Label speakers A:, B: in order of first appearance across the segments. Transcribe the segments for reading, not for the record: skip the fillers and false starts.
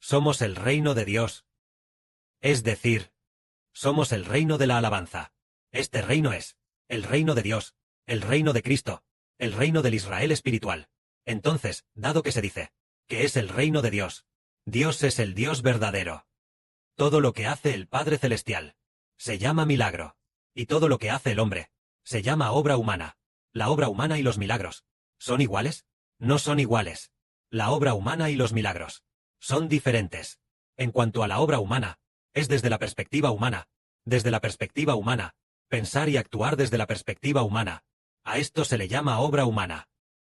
A: Somos el reino de Dios. Es decir, somos el reino de la alabanza. Este reino es el reino de Dios, el reino de Cristo, el reino del Israel espiritual. Entonces, dado que se dice que es el reino de Dios, Dios es el Dios verdadero. Todo lo que hace el Padre Celestial se llama milagro, y todo lo que hace el hombre se llama obra humana. La obra humana y los milagros, ¿son iguales? No son iguales. La obra humana y los milagros son diferentes. En cuanto a la obra humana, es desde la perspectiva humana. Desde la perspectiva humana, pensar y actuar desde la perspectiva humana. A esto se le llama obra humana.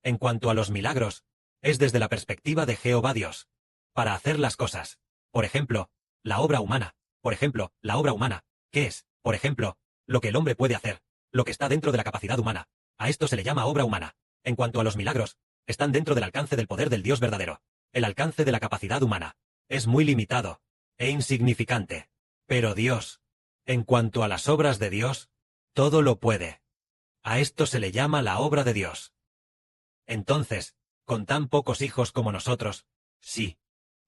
A: En cuanto a los milagros, es desde la perspectiva de Jehová Dios. Para hacer las cosas. Por ejemplo, la obra humana. Por ejemplo, la obra humana. ¿Qué es? Por ejemplo, lo que el hombre puede hacer. Lo que está dentro de la capacidad humana. A esto se le llama obra humana. En cuanto a los milagros, están dentro del alcance del poder del Dios verdadero. El alcance de la capacidad humana es muy limitado e insignificante. Pero Dios, en cuanto a las obras de Dios, todo lo puede. A esto se le llama la obra de Dios. Entonces, con tan pocos hijos como nosotros, sí,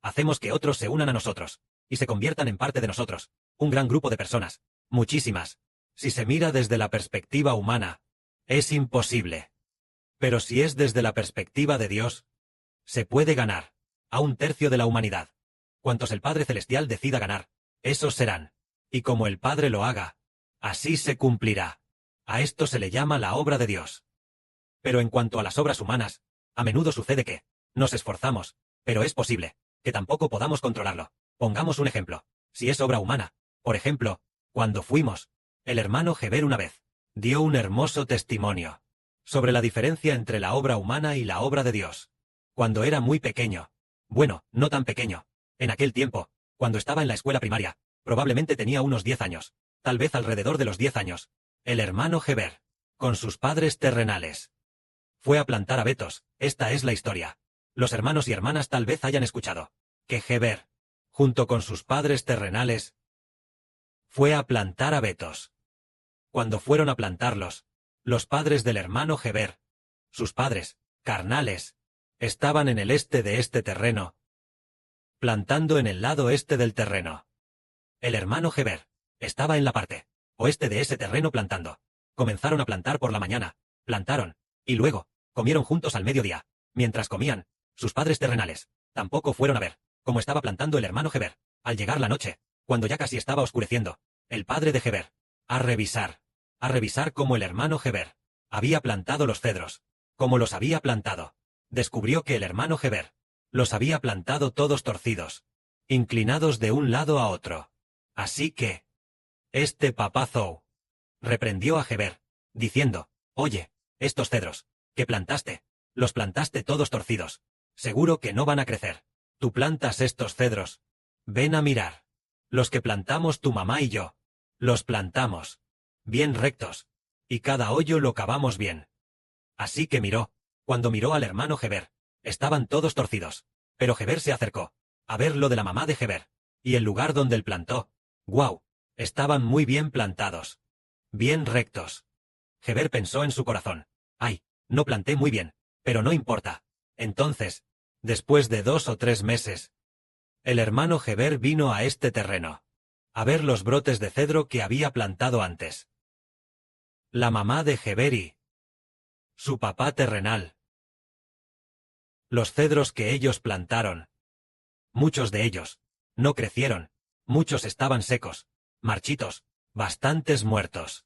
A: hacemos que otros se unan a nosotros, y se conviertan en parte de nosotros, un gran grupo de personas, muchísimas. Si se mira desde la perspectiva humana, es imposible. Pero si es desde la perspectiva de Dios, se puede ganar a un tercio de la humanidad. Cuantos el Padre Celestial decida ganar, esos serán. Y como el Padre lo haga, así se cumplirá. A esto se le llama la obra de Dios. Pero en cuanto a las obras humanas, a menudo sucede que nos esforzamos, pero es posible que tampoco podamos controlarlo. Pongamos un ejemplo. Si es obra humana, por ejemplo, cuando fuimos, el hermano Heber una vez dio un hermoso testimonio sobre la diferencia entre la obra humana y la obra de Dios. Cuando era muy pequeño, bueno, no tan pequeño, en aquel tiempo, cuando estaba en la escuela primaria, probablemente tenía unos 10 años, tal vez alrededor de los 10 años, el hermano Heber, con sus padres terrenales, fue a plantar abetos. Esta es la historia. Los hermanos y hermanas tal vez hayan escuchado que Heber, junto con sus padres terrenales, fue a plantar abetos. Cuando fueron a plantarlos, los padres del hermano Heber, sus padres, carnales, estaban en el este de este terreno, plantando en el lado este del terreno. El hermano Heber estaba en la parte oeste de ese terreno plantando. Comenzaron a plantar por la mañana, plantaron, y luego, comieron juntos al mediodía. Mientras comían, sus padres terrenales tampoco fueron a ver cómo estaba plantando el hermano Heber. Al llegar la noche, cuando ya casi estaba oscureciendo, el padre de Heber, a revisar cómo el hermano Heber había plantado los cedros, como los había plantado, descubrió que el hermano Heber los había plantado todos torcidos, inclinados de un lado a otro. Así que, este papá Zou reprendió a Heber, diciendo: «Oye, estos cedros que plantaste, los plantaste todos torcidos. Seguro que no van a crecer. Tú plantas estos cedros. Ven a mirar. Los que plantamos tu mamá y yo, los plantamos bien rectos, y cada hoyo lo cavamos bien». Así que miró. Cuando miró al hermano Heber, estaban todos torcidos. Pero Heber se acercó a ver lo de la mamá de Heber, y el lugar donde él plantó, ¡guau!, estaban muy bien plantados, bien rectos. Heber pensó en su corazón: «Ay, no planté muy bien, pero no importa». Entonces, después de 2 o 3 meses, el hermano Heber vino a este terreno a ver los brotes de cedro que había plantado antes. La mamá de Heber y su papá terrenal. Los cedros que ellos plantaron, muchos de ellos no crecieron, muchos estaban secos, marchitos, bastantes muertos.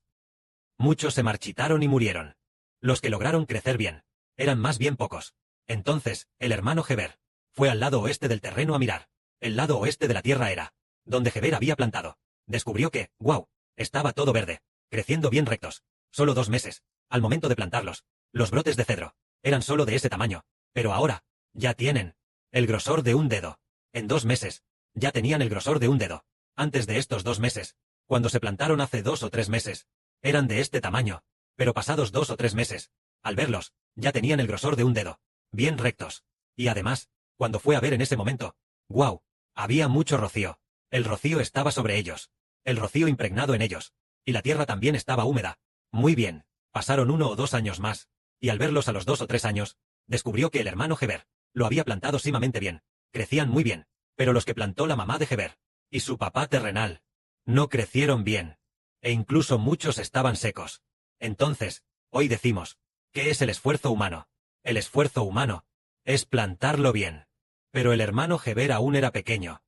A: Muchos se marchitaron y murieron. Los que lograron crecer bien eran más bien pocos. Entonces, el hermano Heber fue al lado oeste del terreno a mirar. El lado oeste de la tierra era donde Heber había plantado. Descubrió que, ¡guau!, estaba todo verde, creciendo bien rectos. Solo 2 meses, al momento de plantarlos, los brotes de cedro eran solo de ese tamaño, pero ahora ya tienen el grosor de un dedo. En 2 meses, ya tenían el grosor de un dedo. Antes de estos 2 meses, cuando se plantaron hace 2 o 3 meses, eran de este tamaño, pero pasados 2 o 3 meses, al verlos, ya tenían el grosor de un dedo, bien rectos. Y además, cuando fue a ver en ese momento, ¡guau!, había mucho rocío. El rocío estaba sobre ellos, el rocío impregnado en ellos, y la tierra también estaba húmeda. Muy bien, pasaron 1 o 2 años más, y al verlos a los 2 o 3 años, descubrió que el hermano Heber lo había plantado sumamente bien, crecían muy bien, Pero los que plantó la mamá de Heber y su papá terrenal no crecieron bien, e incluso muchos estaban secos. Entonces, hoy decimos, ¿qué es el esfuerzo humano? El esfuerzo humano es plantarlo bien. Pero el hermano Heber aún era pequeño.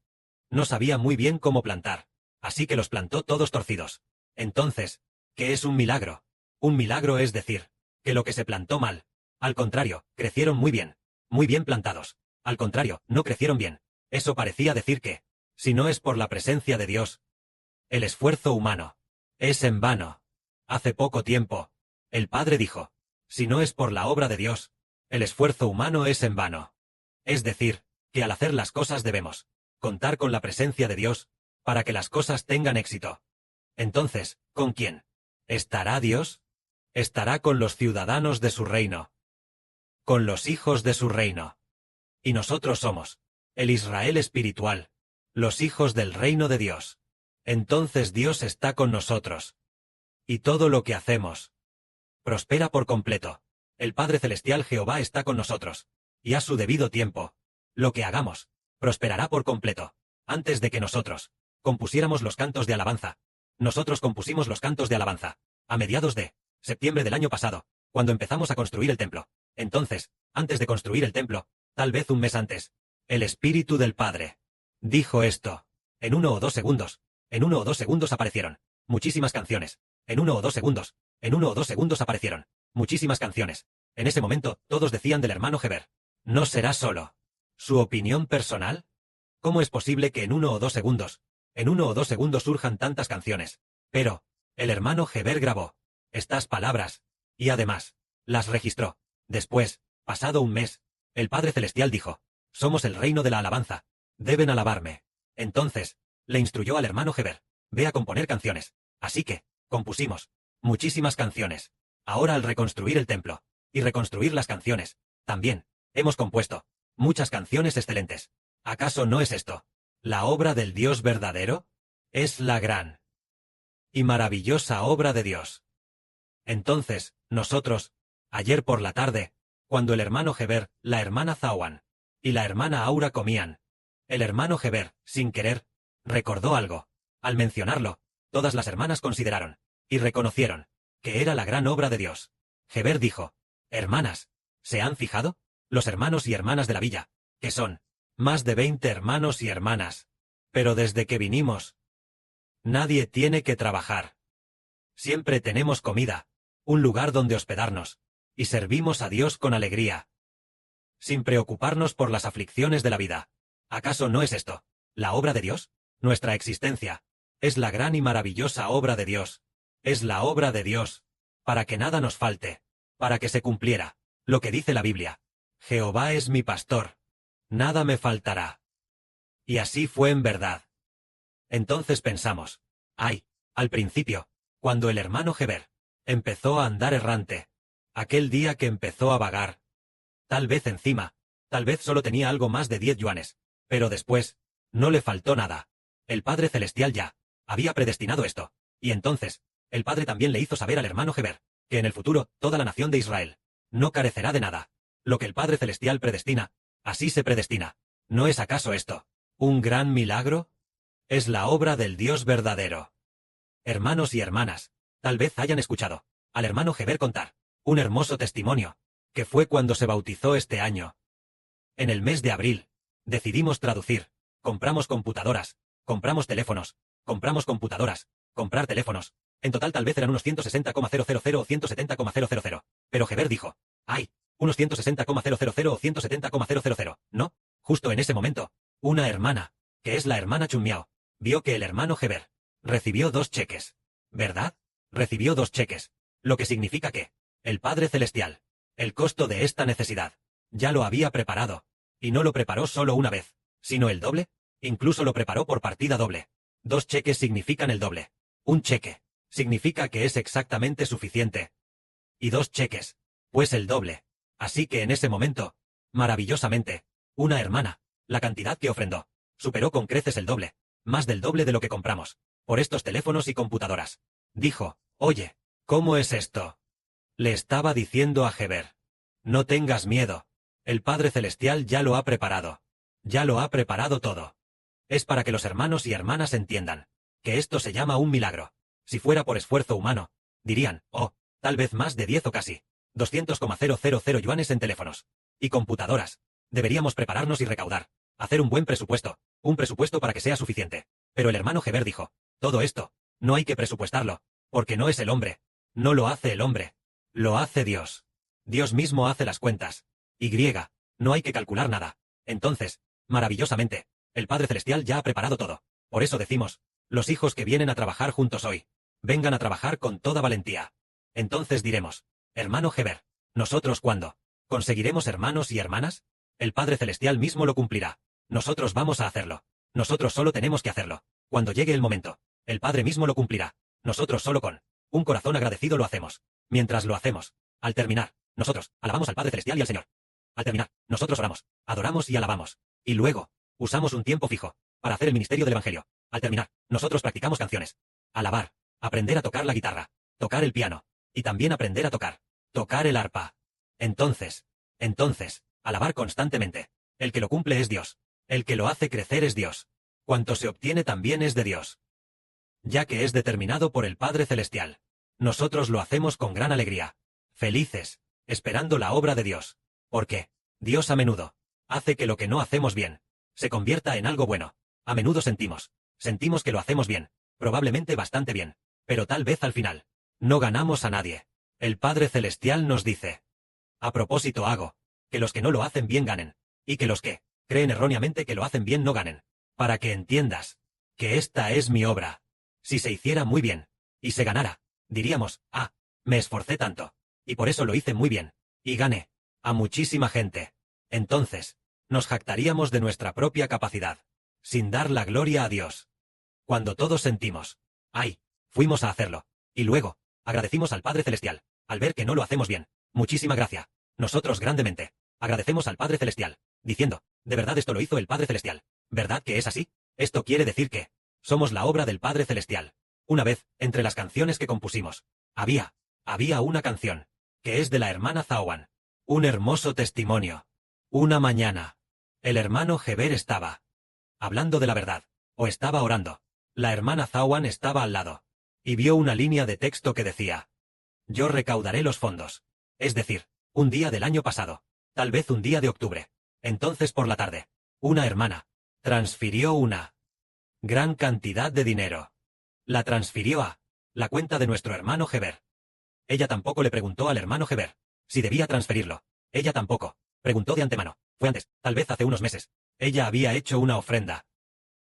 A: No sabía muy bien cómo plantar, así que los plantó todos torcidos. Entonces, ¿qué es un milagro? Un milagro es decir, que lo que se plantó mal, al contrario, crecieron muy bien plantados. Al contrario, no crecieron bien. Eso parecía decir que, si no es por la presencia de Dios, el esfuerzo humano es en vano. Hace poco tiempo, el Padre dijo, si no es por la obra de Dios, el esfuerzo humano es en vano. Es decir, que al hacer las cosas debemos contar con la presencia de Dios, para que las cosas tengan éxito. Entonces, ¿con quién estará Dios? Estará con los ciudadanos de su reino, con los hijos de su reino. Y nosotros somos el Israel espiritual, los hijos del reino de Dios. Entonces Dios está con nosotros. Y todo lo que hacemos prospera por completo. El Padre Celestial Jehová está con nosotros. Y a su debido tiempo, lo que hagamos prosperará por completo. Antes de que nosotros compusiéramos los cantos de alabanza, nosotros compusimos los cantos de alabanza a mediados de septiembre del año pasado, cuando empezamos a construir el templo. Entonces, antes de construir el templo, tal vez un mes antes, el Espíritu del Padre dijo esto. En 1 o 2 segundos, en 1 o 2 segundos aparecieron muchísimas canciones. En 1 o 2 segundos, en 1 o 2 segundos aparecieron muchísimas canciones. En ese momento, todos decían del hermano Heber, ¿no será solo su opinión personal? ¿Cómo es posible que en 1 o 2 segundos, en 1 o 2 segundos surjan tantas canciones? Pero, el hermano Heber grabó estas palabras, y además, las registró. Después, pasado un mes, el Padre Celestial dijo, somos el reino de la alabanza, deben alabarme. Entonces, le instruyó al hermano Heber, ve a componer canciones. Así que, compusimos muchísimas canciones. Ahora al reconstruir el templo, y reconstruir las canciones, también, hemos compuesto muchas canciones excelentes. ¿Acaso no es esto la obra del Dios verdadero? Es la gran y maravillosa obra de Dios. Entonces, nosotros, ayer por la tarde, cuando el hermano Heber, la hermana Zawan y la hermana Aura comían, el hermano Heber, sin querer, recordó algo. Al mencionarlo, todas las hermanas consideraron y reconocieron que era la gran obra de Dios. Heber dijo, hermanas, ¿se han fijado? Los hermanos y hermanas de la villa, que son más de 20 hermanos y hermanas. Pero desde que vinimos, nadie tiene que trabajar. Siempre tenemos comida, un lugar donde hospedarnos, y servimos a Dios con alegría, sin preocuparnos por las aflicciones de la vida. ¿Acaso no es esto la obra de Dios? Nuestra existencia es la gran y maravillosa obra de Dios. Es la obra de Dios, para que nada nos falte, para que se cumpliera lo que dice la Biblia. Jehová es mi pastor, nada me faltará. Y así fue en verdad. Entonces pensamos, ay, al principio, cuando el hermano Heber empezó a andar errante, aquel día que empezó a vagar, tal vez encima, tal vez solo tenía algo más de 10 yuanes, pero después, no le faltó nada. El Padre Celestial ya había predestinado esto, y entonces, el Padre también le hizo saber al hermano Heber, que en el futuro, toda la nación de Israel no carecerá de nada. Lo que el Padre Celestial predestina, así se predestina. ¿No es acaso esto un gran milagro? Es la obra del Dios verdadero. Hermanos y hermanas, tal vez hayan escuchado al hermano Heber contar un hermoso testimonio, que fue cuando se bautizó este año. En el mes de abril, decidimos traducir, compramos computadoras, compramos teléfonos, compramos computadoras, comprar teléfonos. En total tal vez eran unos 160,000 o 170,000, pero Heber dijo, ¡ay! Unos 160,000 o 170,000, ¿no? Justo en ese momento, una hermana, que es la hermana Chunmiao, vio que el hermano Heber recibió 2 cheques. ¿Verdad? Recibió 2 cheques, lo que significa que el Padre Celestial, el costo de esta necesidad, ya lo había preparado, y no lo preparó solo una vez, sino el doble, incluso lo preparó por partida doble. 2 cheques significan el doble. Un cheque significa que es exactamente suficiente. Y 2 cheques, pues el doble. Así que en ese momento, maravillosamente, una hermana, la cantidad que ofrendó, superó con creces el doble, más del doble de lo que compramos, por estos teléfonos y computadoras. Dijo, oye, ¿cómo es esto? Le estaba diciendo a Heber, no tengas miedo, el Padre Celestial ya lo ha preparado. Ya lo ha preparado todo. Es para que los hermanos y hermanas entiendan que esto se llama un milagro. Si fuera por esfuerzo humano, dirían, oh, tal vez más de 10 o casi 200,000 yuanes en teléfonos y computadoras. Deberíamos prepararnos y recaudar. Hacer un buen presupuesto. Un presupuesto para que sea suficiente. Pero el hermano Heber dijo, todo esto, no hay que presupuestarlo, porque no es el hombre. No lo hace el hombre. Lo hace Dios. Dios mismo hace las cuentas. Y no hay que calcular nada. Entonces, maravillosamente, el Padre Celestial ya ha preparado todo. Por eso decimos, los hijos que vienen a trabajar juntos hoy, vengan a trabajar con toda valentía. Entonces diremos, hermano Heber, ¿nosotros cuándo? ¿Conseguiremos hermanos y hermanas? El Padre Celestial mismo lo cumplirá. Nosotros vamos a hacerlo. Nosotros solo tenemos que hacerlo. Cuando llegue el momento, el Padre mismo lo cumplirá. Nosotros solo con un corazón agradecido lo hacemos. Mientras lo hacemos, al terminar, nosotros alabamos al Padre Celestial y al Señor. Al terminar, nosotros oramos, adoramos y alabamos. Y luego, usamos un tiempo fijo para hacer el ministerio del Evangelio. Al terminar, nosotros practicamos canciones. Alabar, aprender a tocar la guitarra, tocar el piano, y también aprender a tocar el arpa. Entonces, alabar constantemente. El que lo cumple es Dios. El que lo hace crecer es Dios. Cuanto se obtiene también es de Dios, ya que es determinado por el Padre Celestial. Nosotros lo hacemos con gran alegría, felices, esperando la obra de Dios. Porque Dios a menudo hace que lo que no hacemos bien se convierta en algo bueno. A menudo sentimos que lo hacemos bien, probablemente bastante bien, pero tal vez al final no ganamos a nadie. El Padre Celestial nos dice, a propósito hago que los que no lo hacen bien ganen, y que los que creen erróneamente que lo hacen bien no ganen, para que entiendas que esta es mi obra. Si se hiciera muy bien, y se ganara, diríamos, ah, me esforcé tanto, y por eso lo hice muy bien, y gané a muchísima gente. Entonces, nos jactaríamos de nuestra propia capacidad, sin dar la gloria a Dios. Cuando todos sentimos, ay, fuimos a hacerlo, y luego, agradecimos al Padre Celestial, al ver que no lo hacemos bien, muchísima gracia. Nosotros grandemente agradecemos al Padre Celestial, diciendo, de verdad esto lo hizo el Padre Celestial. ¿Verdad que es así? Esto quiere decir que somos la obra del Padre Celestial. Una vez, entre las canciones que compusimos, había una canción, que es de la hermana Zawan. Un hermoso testimonio. Una mañana, el hermano Heber estaba hablando de la verdad, o estaba orando. La hermana Zawan estaba al lado, y vio una línea de texto que decía, yo recaudaré los fondos. Es decir, un día del año pasado, tal vez un día de octubre. Entonces por la tarde, una hermana transfirió una gran cantidad de dinero. La transfirió a la cuenta de nuestro hermano Heber. Ella tampoco le preguntó al hermano Heber si debía transferirlo. Ella tampoco preguntó de antemano. Fue antes, tal vez hace unos meses. Ella había hecho una ofrenda.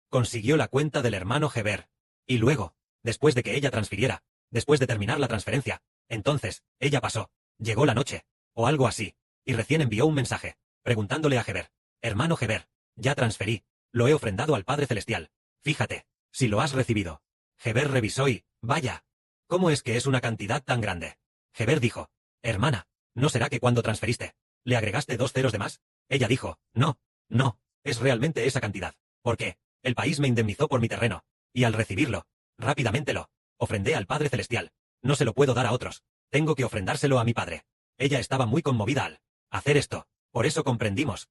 A: Consiguió la cuenta del hermano Heber. Y luego, después de que ella transfiriera, después de terminar la transferencia, entonces, ella pasó, llegó la noche, o algo así, y recién envió un mensaje, preguntándole a Heber, hermano Heber, ya transferí, lo he ofrendado al Padre Celestial, fíjate, si lo has recibido. Heber revisó y, vaya, ¿cómo es que es una cantidad tan grande? Heber dijo, hermana, ¿no será que cuando transferiste, le agregaste 2 ceros de más? Ella dijo, no, es realmente esa cantidad, porque el país me indemnizó por mi terreno, y al recibirlo, rápidamente lo ofrendé al Padre Celestial. No se lo puedo dar a otros, tengo que ofrendárselo a mi padre. Ella estaba muy conmovida al hacer esto, por eso comprendimos,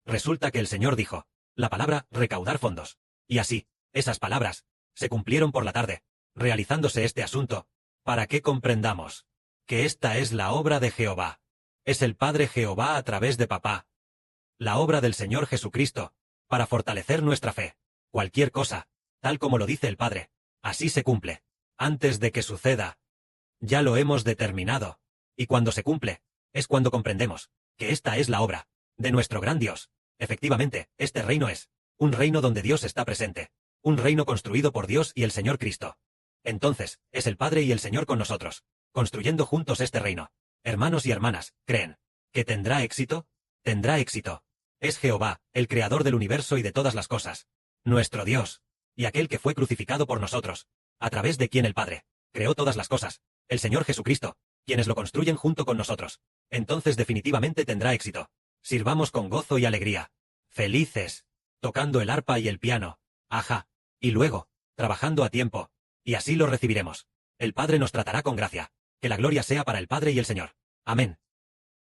A: resulta que el Señor dijo, la palabra recaudar fondos. Y así, esas palabras se cumplieron por la tarde, realizándose este asunto, para que comprendamos que esta es la obra de Jehová. Es el Padre Jehová a través de papá. La obra del Señor Jesucristo, para fortalecer nuestra fe. Cualquier cosa, tal como lo dice el Padre, así se cumple. Antes de que suceda, ya lo hemos determinado. Y cuando se cumple, es cuando comprendemos que esta es la obra de nuestro gran Dios. Efectivamente, este reino es un reino donde Dios está presente. Un reino construido por Dios y el Señor Cristo. Entonces, es el Padre y el Señor con nosotros, construyendo juntos este reino. Hermanos y hermanas, ¿creen que tendrá éxito? Tendrá éxito. Es Jehová, el Creador del universo y de todas las cosas, nuestro Dios, y aquel que fue crucificado por nosotros, a través de quien el Padre creó todas las cosas, el Señor Jesucristo, quienes lo construyen junto con nosotros. Entonces definitivamente tendrá éxito. Sirvamos con gozo y alegría, felices, tocando el arpa y el piano, y luego, trabajando a tiempo, y así lo recibiremos. El Padre nos tratará con gracia. Que la gloria sea para el Padre y el Señor. Amén.